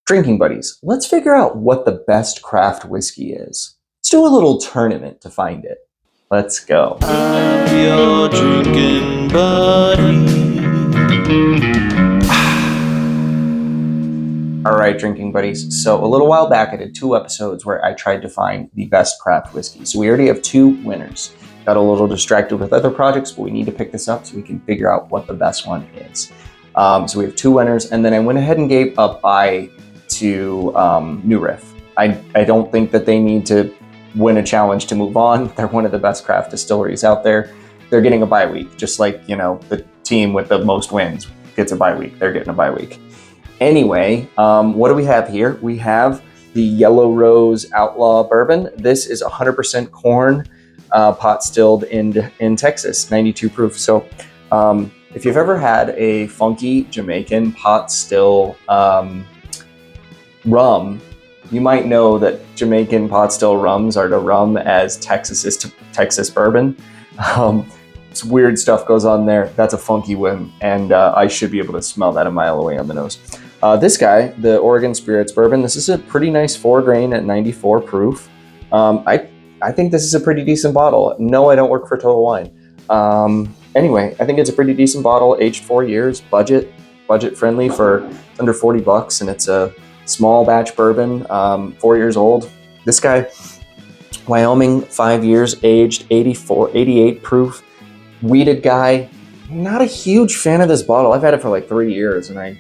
Drinking buddies, let's figure out what the best craft whiskey is. Let's do a little tournament to find it. Let's go. I'm your drinking buddy. All right, drinking buddies. So a little while back, I did 2 episodes where I tried to find the best craft whiskey. So we already have 2 winners. Got a little distracted with other projects, but we need to pick this up so we can figure out what the best one is. So we have 2 winners, and then I went ahead and gave a bye to New Riff. I don't think that they need to win a challenge to move on. They're one of the best craft distilleries out there. They're getting a bye week, just like, the team with the most wins gets a bye week. They're getting a bye week. Anyway, what do we have here? We have the Yellow Rose Outlaw Bourbon. This is 100% corn, pot stilled in Texas, 92 proof. So if you've ever had a funky Jamaican pot still rum, you might know that Jamaican pot still rums are to rum as Texas is to Texas bourbon. It's weird stuff goes on there. That's a funky whim, and I should be able to smell that a mile away on the nose. This guy, the Oregon Spirits Bourbon, this is a pretty nice 4 grain at 94 proof. I think this is a pretty decent bottle. No, I don't work for Total Wine. Anyway, I think it's a pretty decent bottle, aged 4 years, budget friendly for under $40, and it's a small batch bourbon, 4 years old. This guy, Wyoming, 5 years, aged 88 proof, weeded guy. Not a huge fan of this bottle. I've had it for like 3 years, and I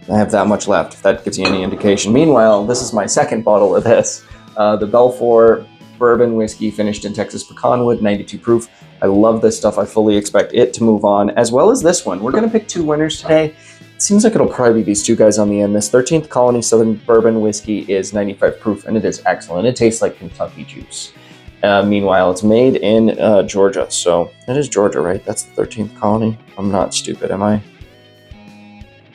have that much left, if that gives you any indication. Meanwhile, this is my second bottle of this. The Belfour Bourbon Whiskey, finished in Texas Pecanwood, 92 proof. I love this stuff. I fully expect it to move on, as well as this one. We're going to pick 2 winners today. It seems like it'll probably be these 2 guys on the end. This 13th Colony Southern Bourbon Whiskey is 95 proof, and it is excellent. It tastes like Kentucky juice. Meanwhile, it's made in Georgia. So it is Georgia, right? That's the 13th Colony. I'm not stupid, am I?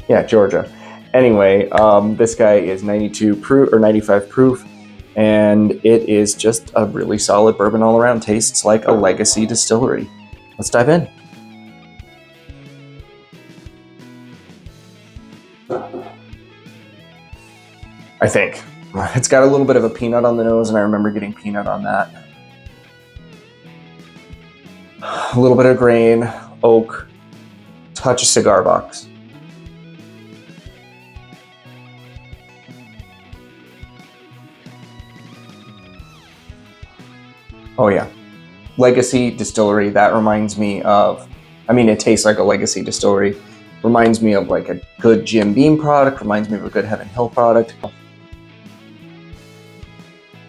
Yeah, Georgia. Anyway, this guy is 92 proof or 95 proof, and it is just a really solid bourbon all around. Tastes like a legacy distillery. Let's dive in. I think it's got a little bit of a peanut on the nose, and I remember getting peanut on that. A little bit of grain, oak, touch of cigar box. Oh yeah, legacy distillery. That reminds me of, it tastes like a legacy distillery. Reminds me of like a good Jim Beam product, reminds me of a good Heaven Hill product.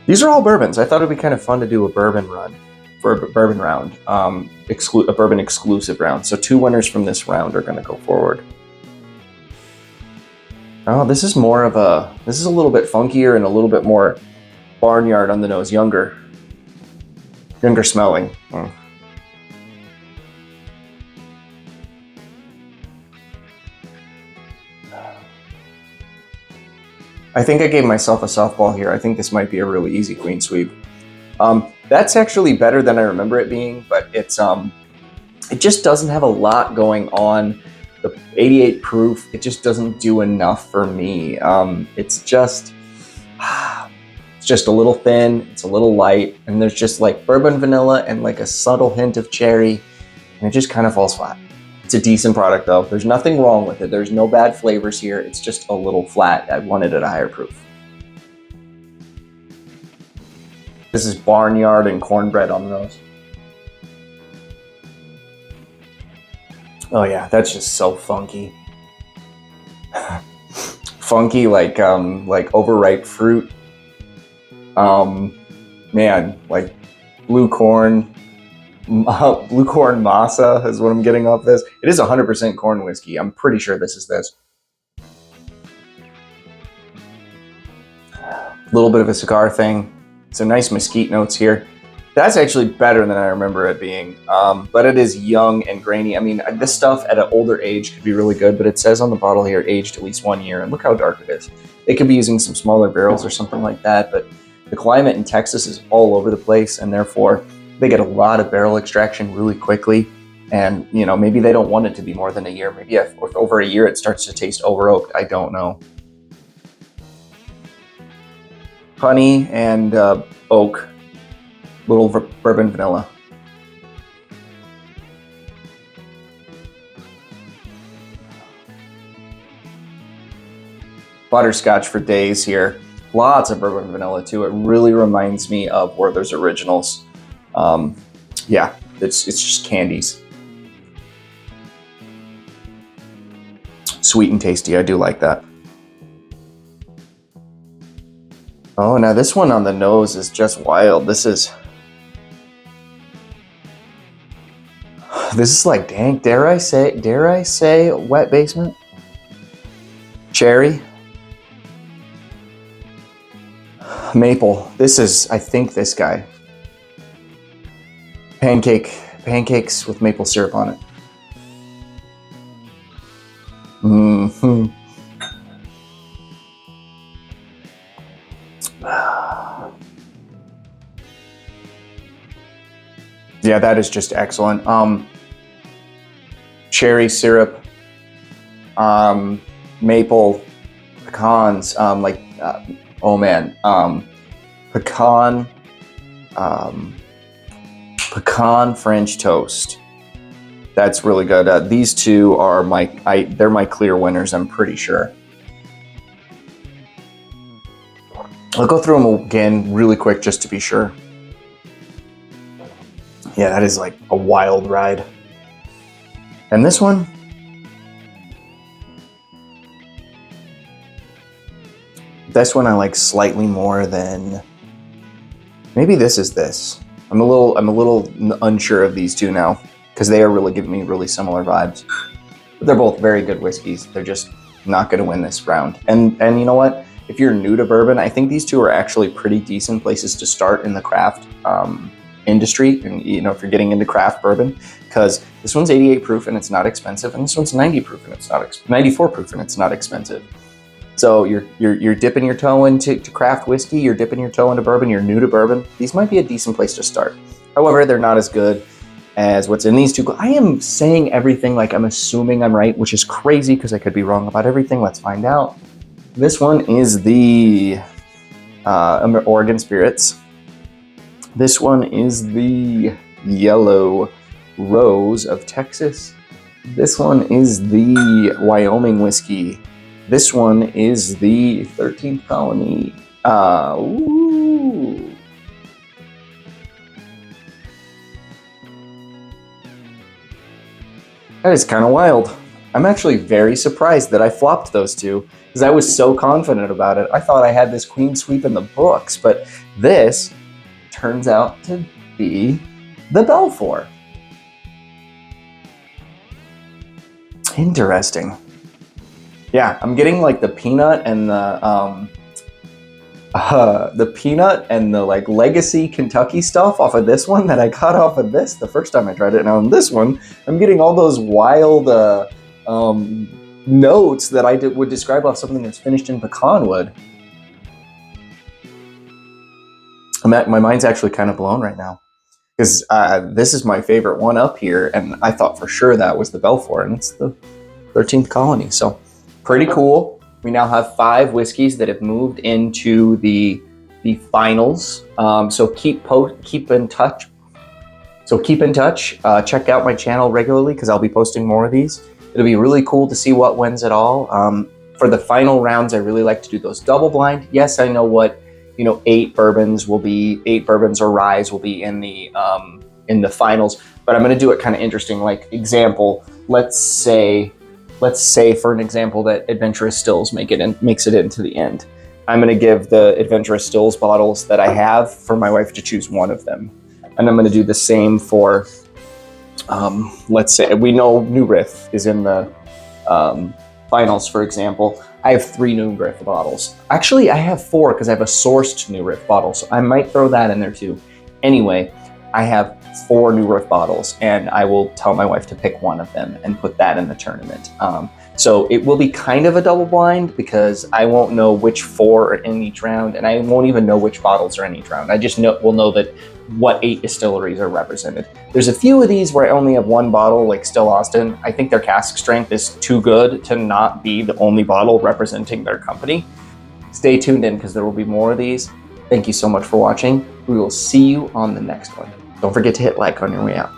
These are all bourbons. I thought it'd be kind of fun to do a bourbon run for a bourbon round, a bourbon exclusive round. So 2 winners from this round are gonna go forward. Oh, this is a little bit funkier and a little bit more barnyard on the nose, younger smelling. I think I gave myself a softball here. I think this might be a really easy clean sweep. That's actually better than I remember it being, but it just doesn't have a lot going on. The 88 proof, it just doesn't do enough for me. It's just a little thin, it's a little light, and there's just like bourbon vanilla and like a subtle hint of cherry, and it just kind of falls flat. It's a decent product though. There's nothing wrong with it. There's no bad flavors here. It's just a little flat. I wanted it at a higher proof. This is barnyard and cornbread on the nose. Oh yeah, that's just so funky. Funky like overripe fruit. Man, like blue corn masa is what I'm getting off this. It is 100% corn whiskey. I'm pretty sure this is this. A little bit of a cigar thing. So nice mesquite notes here. That's actually better than I remember it being. But it is young and grainy. This stuff at an older age could be really good, but it says on the bottle here, aged at least 1 year. And look how dark it is. It could be using some smaller barrels or something like that, but the climate in Texas is all over the place, and therefore they get a lot of barrel extraction really quickly. And, maybe they don't want it to be more than a year. Maybe if over a year it starts to taste over oaked. I don't know. honey and oak, little bourbon vanilla. Butterscotch for days here. Lots of bourbon vanilla too. It really reminds me of Werther's Originals. Yeah, it's just candies. Sweet and tasty. I do like that. Oh, now this one on the nose is just wild. This is like, dang, dare I say wet basement? Cherry. Maple. This is, I think, this guy. Pancakes with maple syrup on it. Mm-hmm. Yeah, that is just excellent. Cherry syrup, maple, pecans, oh man, pecan French toast. That's really good. These two are they're my clear winners, I'm pretty sure. I'll go through them again really quick just to be sure. Yeah, that is like a wild ride. And this one, I like slightly more than, maybe this is this. I'm a little unsure of these two now because they are really giving me really similar vibes. But they're both very good whiskeys. They're just not going to win this round. And you know what? If you're new to bourbon, I think these two are actually pretty decent places to start in the craft industry. And you know, if you're getting into craft bourbon, because this one's 88 proof and it's not expensive, and this one's 90 proof and it's not 94 proof and it's not expensive. So you're dipping your toe into craft whiskey, you're dipping your toe into bourbon, you're new to bourbon. These might be a decent place to start. However, they're not as good as what's in these two. I am saying everything like I'm assuming I'm right, which is crazy because I could be wrong about everything. Let's find out. This one is the Oregon Spirits. This one is the Yellow Rose of Texas. This one is the Wyoming whiskey. This one is the 13th Colony. Ooh. That is kind of wild. I'm actually very surprised that I flopped those two because I was so confident about it. I thought I had this clean sweep in the books, but this turns out to be the Belfour. Interesting. Yeah, I'm getting like the peanut and the like legacy Kentucky stuff off of this one that I got off of this the first time I tried it. Now on this one, I'm getting all those wild notes that I would describe off something that's finished in pecan wood. My mind's actually kind of blown right now because this is my favorite one up here, and I thought for sure that was the Belfour, and it's the 13th Colony. So pretty cool. We now have 5 whiskeys that have moved into the finals. So keep in touch. Check out my channel regularly because I'll be posting more of these. It'll be really cool to see what wins it all. For the final rounds, I really like to do those double blind. Yes, I know what 8 bourbons or ryes will be in the finals, but I'm going to do it kind of interesting. Like example, let's say for an example that Adventurous Stills makes it into the end. I'm going to give the Adventurous Stills bottles that I have for my wife to choose one of them. And I'm going to do the same for, let's say, we know New Riff is in the finals, for example. I have 3 New Riff bottles. Actually, I have 4 because I have a sourced New Riff bottle, so I might throw that in there too. Anyway, I have 4 New Riff bottles, and I will tell my wife to pick one of them and put that in the tournament. So it will be kind of a double blind because I won't know which 4 are in each round, and I won't even know which bottles are in each round. I just will know that what 8 distilleries are represented. There's a few of these where I only have 1 bottle, like Still Austin. I think their cask strength is too good to not be the only bottle representing their company. Stay tuned in because there will be more of these. Thank you so much for watching. We will see you on the next one. Don't forget to hit like on your way out.